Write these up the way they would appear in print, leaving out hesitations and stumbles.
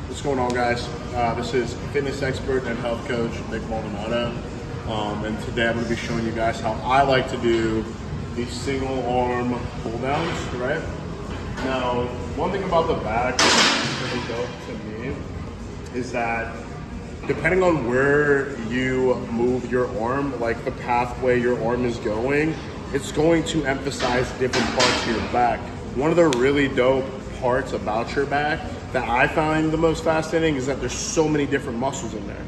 What's going on, guys? This is fitness expert and health coach Nick Maldonado, and today I'm going to be showing you guys how I like to do these single arm pull downs. Right now, one thing about the back that's really dope to me is that depending on where you move your arm, like the pathway your arm is going, it's going to emphasize different parts of your back. One of the really dope parts about your back that I find the most fascinating is that there's so many different muscles in there.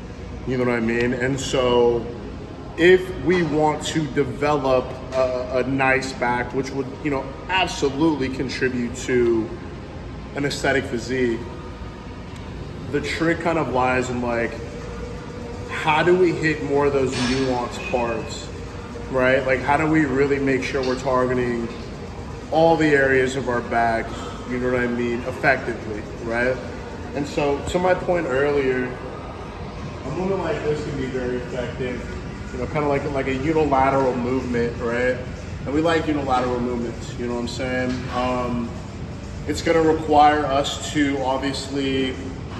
You know what I mean? And so if we want to develop a nice back, which would, absolutely contribute to an aesthetic physique, the trick kind of lies in like, how do we hit more of those nuanced parts, right? Like, how do we really make sure we're targeting all the areas of our back, you know what I mean, effectively, right? And so, to my point earlier, a movement like this can be very effective, kind of like a unilateral movement, right? And we like unilateral movements, you know what I'm saying? It's gonna require us to obviously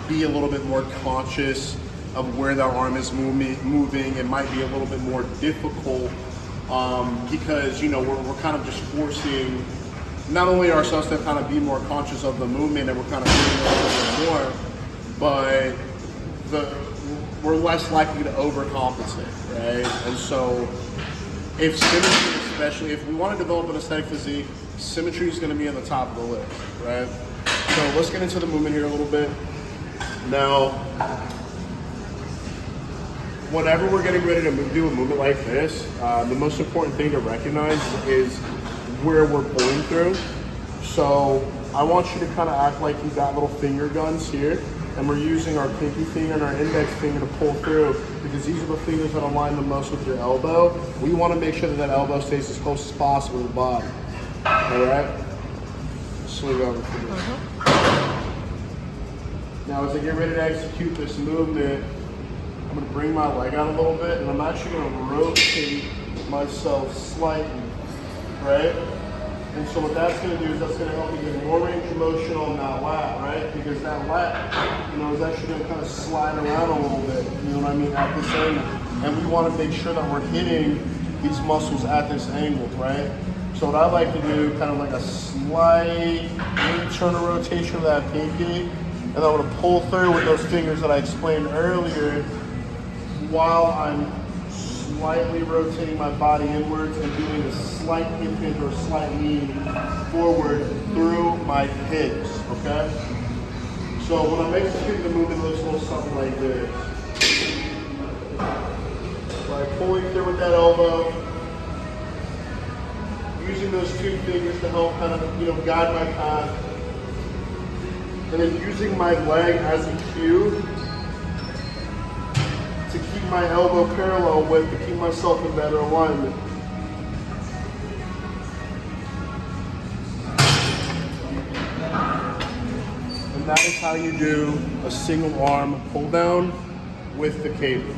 be a little bit more conscious of where the arm is moving. It might be a little bit more difficult because, we're kind of just forcing not only ourselves to kind of be more conscious of the movement and we're kind of doing a little bit more, but we're less likely to overcompensate, right? And so if symmetry, especially if we want to develop an aesthetic physique, symmetry is going to be on the top of the list, right? So let's get into the movement here a little bit. Now, whenever we're getting ready to do a movement like this, the most important thing to recognize is where we're pulling through. So I want you to kind of act like you got little finger guns here, and we're using our pinky finger and our index finger to pull through because these are the fingers that align the most with your elbow. We want to make sure that that elbow stays as close as possible to the body. All right? Swing over for this. Now, as I get ready to execute this movement, I'm going to bring my leg out a little bit, and I'm actually going to rotate myself slightly, right? And so what that's going to do is that's going to help me get more range of motion on that lat, right? Because that lat, is actually going to kind of slide around a little bit, you know what I mean, at this angle. And we want to make sure that we're hitting these muscles at this angle, right? So what I like to do, kind of like a slight internal rotation of that pinky, and I'm going to pull through with those fingers that I explained earlier, while I'm slightly rotating my body inwards and doing a slight hip hinge or a slight lean forward through my hips, okay? So when I'm executing the movement, it looks a little something like this. By pulling through with that elbow, using those two fingers to help kind of, guide my path, and then using my leg as a cue to keep my elbow parallel with, to keep myself in better alignment. And that is how you do a single arm pull down with the cable.